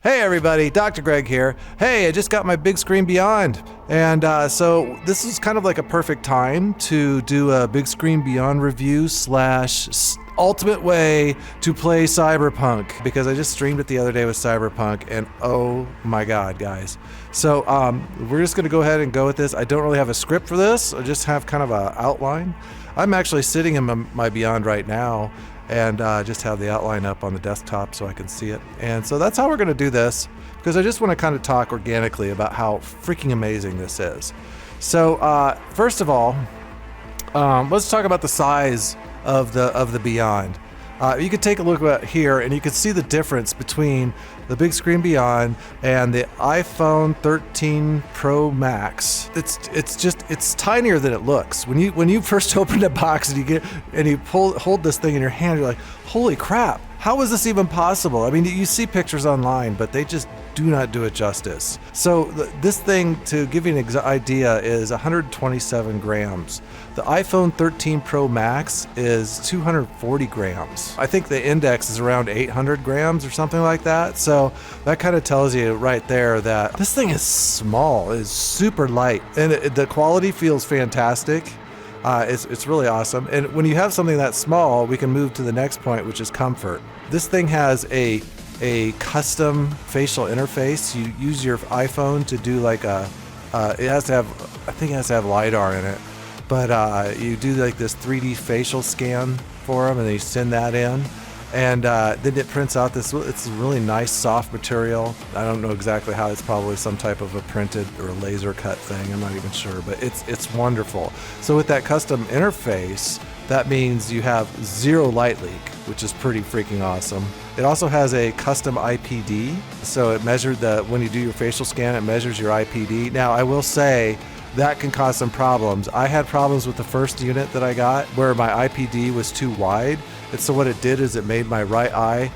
Hey everybody, Dr. Greg here. Hey, I just got my Bigscreen Beyond. And so this is kind of like a perfect time to do a Bigscreen Beyond review / ultimate way to play Cyberpunk, because I just streamed it the other day with Cyberpunk and oh my god, guys. So we're just gonna go ahead and go with this. I don't really have a script for this. I just have kind of an outline. I'm actually sitting in my Beyond right now and just have the outline up on the desktop so I can see it. And so that's how we're gonna do this, because I just wanna kind of talk organically about how freaking amazing this is. So first of all, let's talk about the size of the Beyond. You could take a look at here and you can see the difference between the Bigscreen Beyond and the iPhone 13 Pro Max. It's tinier than it looks. When you first open the box and you hold this thing in your hand, you're like, holy crap, how is this even possible? I mean, you see pictures online, but they just do not do it justice. So this thing, to give you an idea, is 127 grams. The iPhone 13 Pro Max is 240 grams. I think the index is around 800 grams or something like that. So that kind of tells you right there that this thing is small, is super light, and the quality feels fantastic. It's really awesome. And when you have something that small, we can move to the next point, which is comfort. This thing has a custom facial interface. You use your iPhone to do like I think it has to have LiDAR in it. But you do like this 3D facial scan for them, and then you send that in, and then it prints out this. It's a really nice soft material. I don't know exactly how. It's probably some type of a printed or a laser cut thing. I'm not even sure, but it's wonderful. So with that custom interface, that means you have zero light leak, which is pretty freaking awesome. It also has a custom IPD, so it measured when you do your facial scan, it measures your IPD. Now I will say, that can cause some problems. I had problems with the first unit that I got where my IPD was too wide. And so what it did is it made my right eye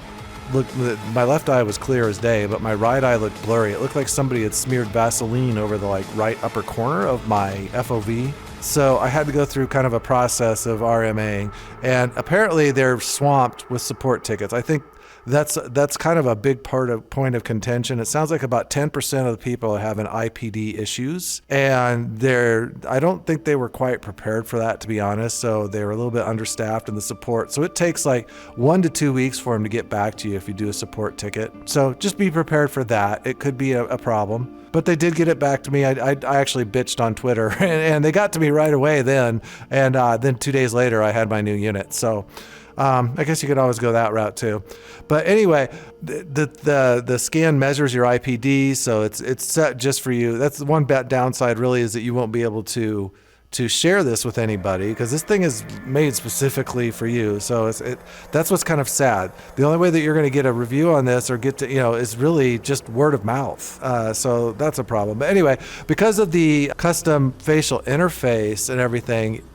look, my left eye was clear as day, but my right eye looked blurry. It looked like somebody had smeared Vaseline over the right upper corner of my FOV. So I had to go through kind of a process of RMAing, and apparently they're swamped with support tickets. I think that's kind of a big point of contention. It sounds like about 10% of the people are having IPD issues, and I don't think they were quite prepared for that, to be honest. So they were a little bit understaffed in the support. So it takes like 1 to 2 weeks for them to get back to you if you do a support ticket. So just be prepared for that. It could be a problem. But they did get it back to me. I actually bitched on Twitter, and they got to me right away then. And then 2 days later, I had my new unit. So I guess you could always go that route too. But anyway, the scan measures your IPD, so it's set just for you. That's the one downside really, is that you won't be able to share this with anybody, because this thing is made specifically for you. So that's what's kind of sad. The only way that you're going to get a review on this or get to, is really just word of mouth. So that's a problem. But anyway, because of the custom facial interface and everything,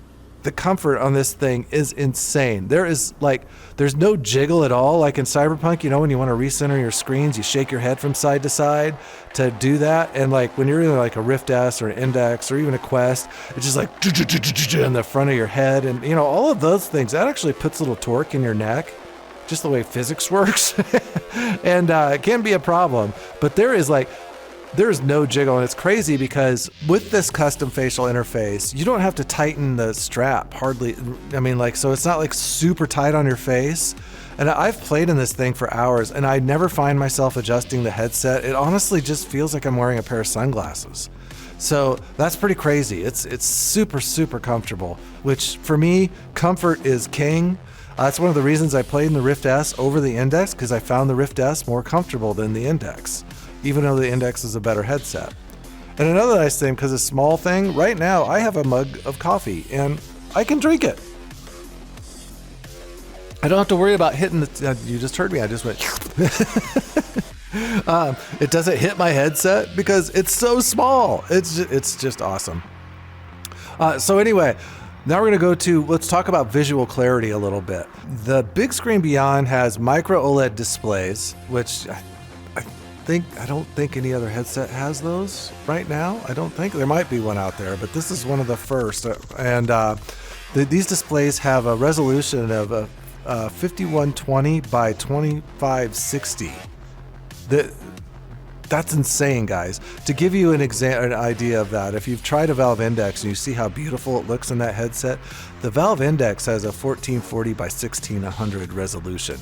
the comfort on this thing is insane. There's no jiggle at all. Like in Cyberpunk, when you want to recenter your screens, you shake your head from side to side to do that. And like when you're in like a Rift S or an Index or even a Quest, it's just like in the front of your head. And all of those things, that actually puts a little torque in your neck, just the way physics works. And it can be a problem, but there is no jiggle, and it's crazy because with this custom facial interface, you don't have to tighten the strap hardly. So it's not like super tight on your face. And I've played in this thing for hours, and I never find myself adjusting the headset. It honestly just feels like I'm wearing a pair of sunglasses. So that's pretty crazy. It's super, super comfortable, which for me, comfort is king. That's one of the reasons I played in the Rift S over the Index, because I found the Rift S more comfortable than the Index, even though the Index is a better headset. And another nice thing, because a small thing, right now I have a mug of coffee and I can drink it. I don't have to worry about hitting you just heard me, I just went. It doesn't hit my headset because it's so small. It's just awesome. So anyway, now we're going to let's talk about visual clarity a little bit. The Bigscreen Beyond has micro OLED displays, which I don't think any other headset has those right now. I don't think. There might be one out there, but this is one of the first. And these displays have a resolution of 5120 by 2560. That's insane, guys. To give you an idea of that, if you've tried a Valve Index and you see how beautiful it looks in that headset, the Valve Index has a 1440 by 1600 resolution.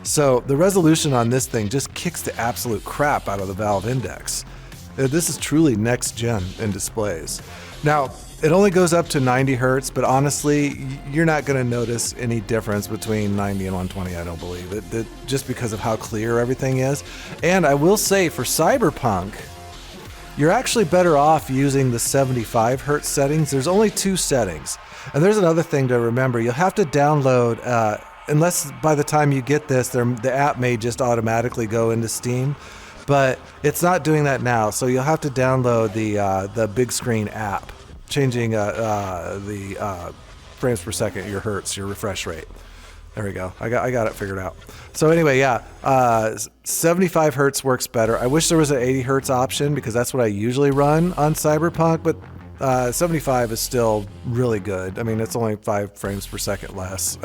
So the resolution on this thing just kicks the absolute crap out of the Valve Index. This is truly next gen in displays. Now, it only goes up to 90 hertz, but honestly, you're not going to notice any difference between 90 and 120, I don't believe it, just because of how clear everything is. And I will say, for Cyberpunk, you're actually better off using the 75 hertz settings. There's only 2 settings. And there's another thing to remember. You'll have to download, unless by the time you get this, the app may just automatically go into Steam. But it's not doing that now, so you'll have to download the Bigscreen app, changing the frames per second, your hertz, your refresh rate. There we go. I got it figured out. So anyway, yeah, 75 hertz works better. I wish there was an 80 hertz option because that's what I usually run on Cyberpunk, but 75 is still really good. I mean, it's only 5 frames per second less,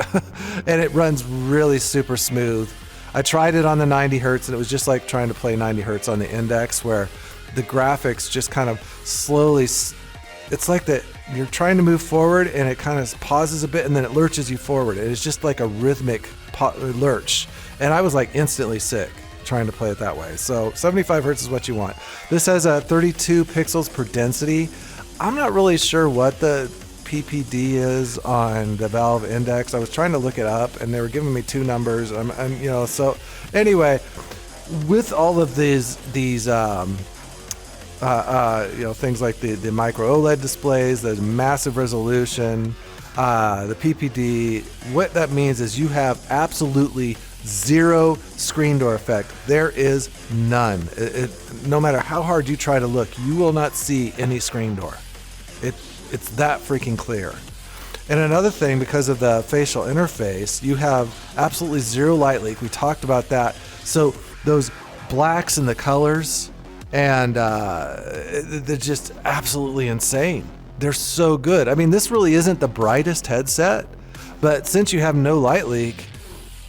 and it runs really super smooth. I tried it on the 90 hertz, and it was just like trying to play 90 hertz on the Index, where the graphics just kind of slowly. It's like that you're trying to move forward, and it kind of pauses a bit, and then it lurches you forward. It's just like a rhythmic lurch, and I was like instantly sick trying to play it that way. So 75 hertz is what you want. This has a 32 pixels per density. I'm not really sure what the IPPD is on the Valve Index. I was trying to look it up, and they were giving me 2 numbers. So anyway, with all of these things like the micro OLED displays, the massive resolution, the PPD, what that means is you have absolutely zero screen door effect. There is none. No matter how hard you try to look, you will not see any screen door. It's that freaking clear. And another thing, because of the facial interface, you have absolutely zero light leak. We talked about that. So those blacks and the colors, and they're just absolutely insane. They're so good. I mean, this really isn't the brightest headset, but since you have no light leak,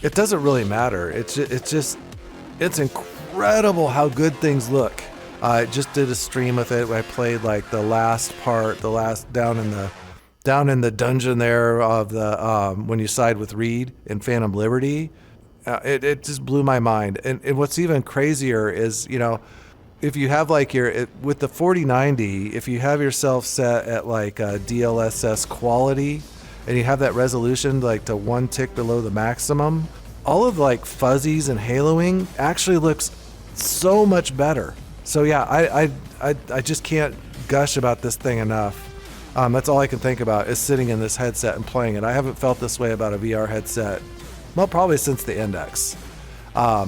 it doesn't really matter. It's incredible how good things look. I just did a stream with it. I played like the last part, down in the dungeon there of the when you side with Reed in Phantom Liberty. It just blew my mind. And what's even crazier is, if you have like with the 4090, if you have yourself set at like DLSS quality, and you have that resolution like to 1 tick below the maximum, all of like fuzzies and haloing actually looks so much better. So yeah, I just can't gush about this thing enough. That's all I can think about is sitting in this headset and playing it. I haven't felt this way about a VR headset, well, probably since the Index.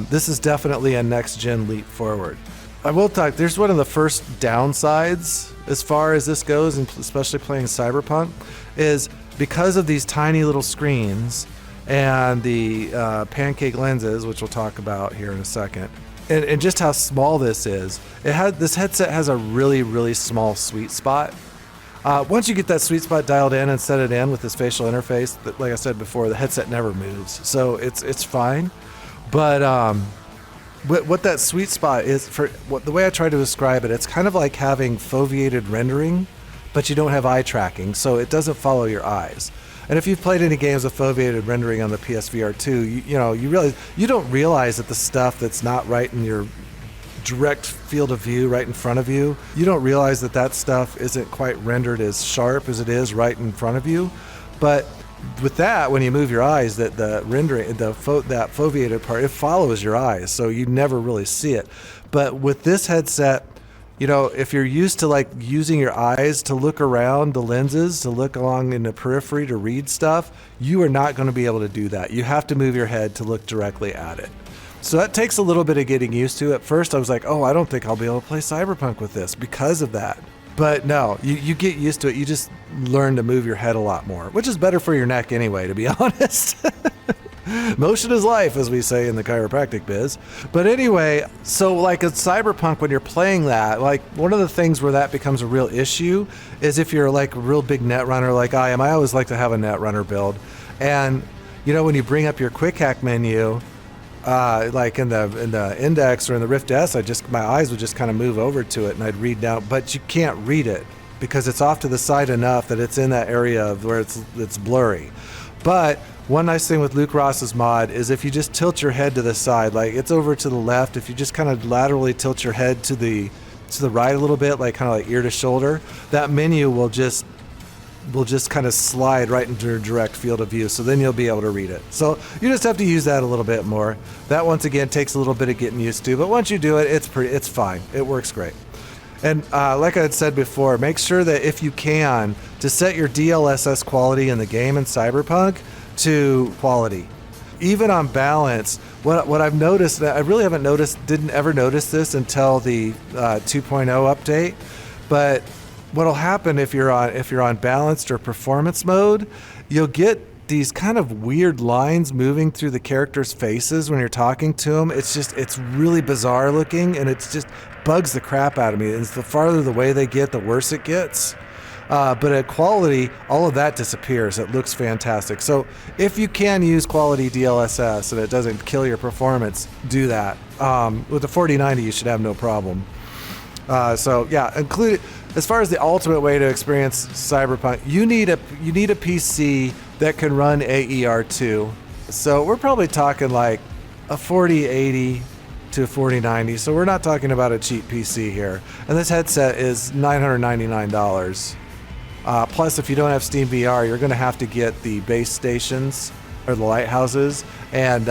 This is definitely a next-gen leap forward. I will talk, there's one of the first downsides as far as this goes, and especially playing Cyberpunk, is because of these tiny little screens and the pancake lenses, which we'll talk about here in a second, and just how small this is. This headset has a really, really small sweet spot. Once you get that sweet spot dialed in and set it in with this facial interface, like I said before, the headset never moves, so it's fine. But what that sweet spot is, the way I try to describe it, it's kind of like having foveated rendering, but you don't have eye tracking, so it doesn't follow your eyes. And if you've played any games with foveated rendering on the PSVR 2, you don't realize that the stuff that's not right in your direct field of view right in front of you, you don't realize that stuff isn't quite rendered as sharp as it is right in front of you. But with that, when you move your eyes, that the rendering, that foveated part, it follows your eyes, so you never really see it. But with this headset, if you're used to like using your eyes to look around the lenses, to look along in the periphery to read stuff, you are not going to be able to do that. You have to move your head to look directly at it. So that takes a little bit of getting used to. At first I was like, I don't think I'll be able to play Cyberpunk with this because of that. But no, you get used to it. You just learn to move your head a lot more, which is better for your neck anyway, to be honest. Motion is life, as we say in the chiropractic biz. But anyway, so like at Cyberpunk, when you're playing that, like one of the things where that becomes a real issue is if you're like a real big net runner like I am. I always like to have a net runner build. And when you bring up your quick hack menu, like in the Index or in the Rift S, my eyes would just kind of move over to it and I'd read down, but you can't read it because it's off to the side enough that it's in that area of where it's blurry. But one nice thing with Luke Ross's mod is if you just tilt your head to the side, like it's over to the left, if you just kind of laterally tilt your head to the right a little bit, like kind of like ear to shoulder, that menu will just kind of slide right into your direct field of view, so then you'll be able to read it. So you just have to use that a little bit more. That once again takes a little bit of getting used to, but once you do it, it's fine. It works great. And like I had said before, make sure that if you can, to set your DLSS quality in the game in Cyberpunk to quality. Even on balance, what I've noticed, I really didn't ever notice this until the 2.0 update, but what'll happen if you're on balanced or performance mode, you'll get these kind of weird lines moving through the characters' faces when you're talking to them. It's really bizarre looking, and it's just bugs the crap out of me. And the farther the way they get, the worse it gets. But at quality, all of that disappears. It looks fantastic. So if you can use quality DLSS and it doesn't kill your performance, do that. With the 4090, you should have no problem. So yeah, include as far as the ultimate way to experience Cyberpunk, you need a PC that can run AER2. So we're probably talking like a 4080 to a 4090. So we're not talking about a cheap PC here. And this headset is $999. Plus, if you don't have Steam VR, you're going to have to get the base stations or the lighthouses and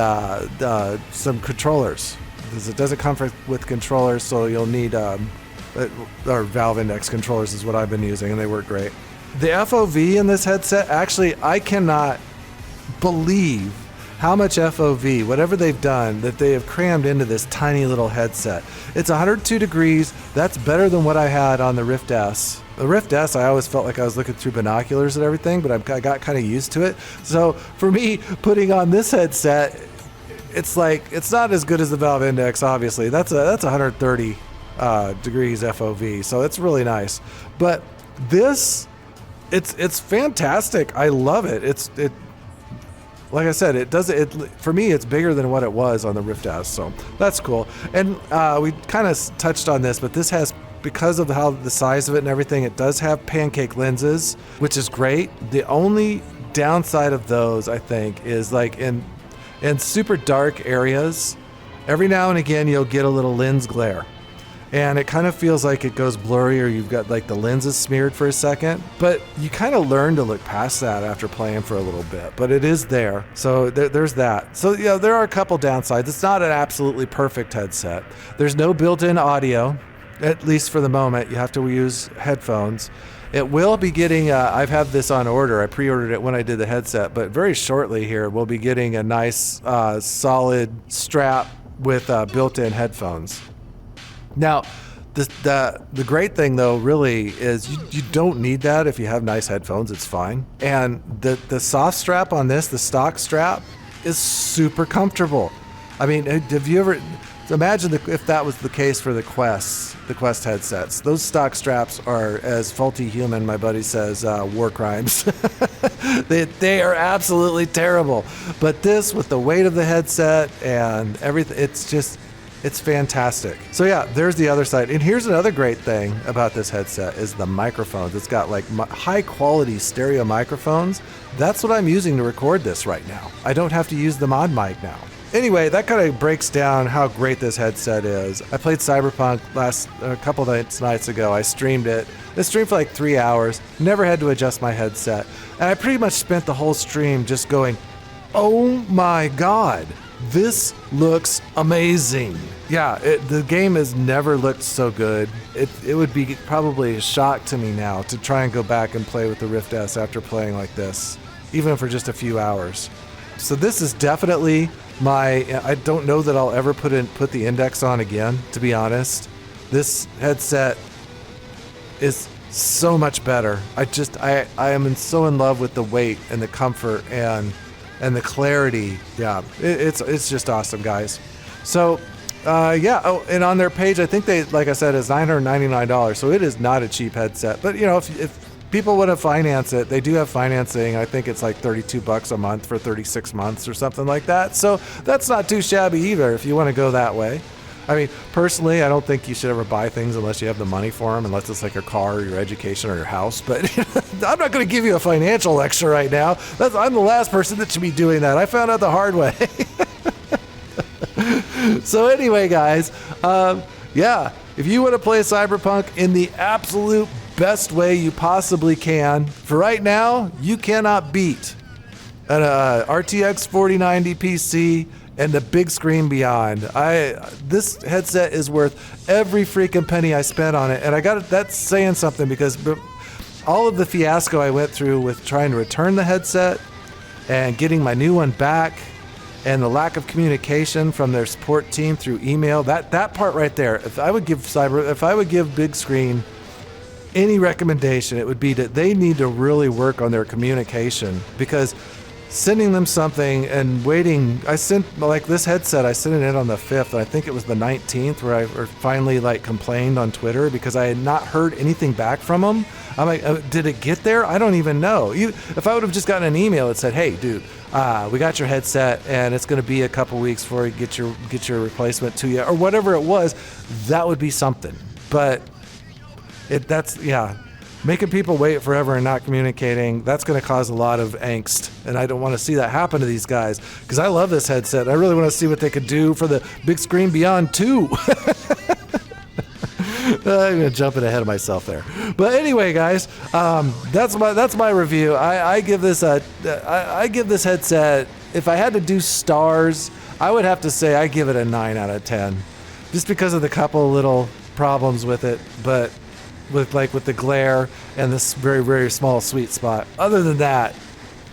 some controllers. Because it doesn't come with controllers, so you'll need or Valve Index controllers is what I've been using, and they work great. The FOV in this headset, actually, I cannot believe how much FOV, whatever they've done, that they have crammed into this tiny little headset. It's 102 degrees. That's better than what I had on the Rift S. The Rift S, I always felt like I was looking through binoculars and everything, but I got kind of used to it. So for me, putting on this headset, it's not as good as the Valve Index, obviously. That's 130 degrees FOV, so it's really nice. But this, it's fantastic. I love it. It like I said, for me, it's bigger than what it was on the Rift S, so that's cool. And we kind of touched on this, but this has, because of how the size of it and everything, it does have pancake lenses, which is great. The only downside of those, I think, is like in super dark areas, every now and again you'll get a little lens glare. And it kind of feels like it goes blurry, or you've got like the lenses smeared for a second. But you kind of learn to look past that after playing for a little bit. But it is there. So there's that. So yeah, there are a couple downsides. It's not an absolutely perfect headset. There's no built-in audio, at least for the moment. You have to use headphones. It will be getting, I've had this on order. I pre-ordered it when I did the headset. But very shortly here, we'll be getting a nice solid strap with built-in headphones. Now, the great thing, though, really is you don't need that if you have nice headphones. It's fine. And the soft strap on this, the stock strap, is super comfortable. I mean, have you ever... Imagine if that was the case for the Quest headsets. Those stock straps are, as Faulty Human, my buddy says, war crimes. They are absolutely terrible. But this, with the weight of the headset and everything, it's fantastic. So yeah, there's the other side. And here's another great thing about this headset is the microphones. It's got like high quality stereo microphones. That's what I'm using to record this right now. I don't have to use the mod mic now. Anyway, that kind of breaks down how great this headset is. I played Cyberpunk a couple nights ago. I streamed it. I streamed for like 3 hours. Never had to adjust my headset. And I pretty much spent the whole stream just going, oh my God, this looks amazing. Yeah, the game has never looked so good. It would be probably a shock to me now to try and go back and play with the Rift S after playing like this, even for just a few hours. So this is definitely I don't know that I'll ever put the Index on again, to be honest. This headset is so much better. I am so in love with the weight and the comfort and the clarity. Yeah, it's just awesome, guys. So yeah. Oh, and on their page, I think they, like I said, is $999. So it is not a cheap headset. But you know, if people want to finance it. They do have financing. I think it's like $32 a month for 36 months or something like that. So that's not too shabby either if you want to go that way. I mean, personally, I don't think you should ever buy things unless you have the money for them, unless it's like your car, or your education, or your house. But I'm not going to give you a financial lecture right now. I'm the last person that should be doing that. I found out the hard way. So anyway, guys, yeah, if you want to play Cyberpunk in the absolute best way you possibly can, for right now, you cannot beat an RTX 4090 PC and the Bigscreen Beyond. This headset is worth every freaking penny I spent on it, and that's saying something, because all of the fiasco I went through with trying to return the headset and getting my new one back, and the lack of communication from their support team through email, that part right there. If I would give Bigscreen any recommendation, it would be that they need to really work on their communication, because sending them something and waiting, I sent, like this headset, I sent it in on the 5th, and I think it was the 19th where I finally like complained on Twitter because I had not heard anything back from them. I'm like, did it get there? I don't even know. If I would have just gotten an email that said, hey dude, we got your headset and it's going to be a couple weeks before you get your replacement to you, or whatever it was, that would be something. But making people wait forever and not communicating, that's going to cause a lot of angst, and I don't want to see that happen to these guys, because I love this headset. I really want to see what they could do for the Bigscreen Beyond 2. I'm going to jump ahead of myself there. But anyway, guys, that's my review. I give this headset, if I had to do stars, I would have to say I give it a 9 out of 10, just because of the couple little problems with it, but with the glare and this very, very small sweet spot. Other than that,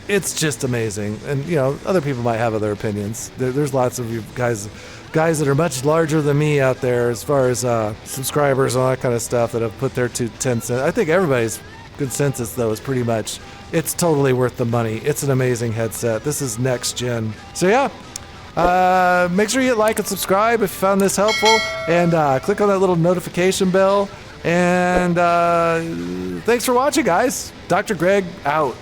it's just amazing. And other people might have other opinions. There's lots of you guys that are much larger than me out there as far as subscribers and all that kind of stuff that have put their 2 cents in. I think everybody's consensus though is pretty much it's totally worth the money. It's an amazing headset. This is next gen. So yeah, make sure you hit like and subscribe if you found this helpful, and click on that little notification bell. And thanks for watching, guys. Dr. Greg out.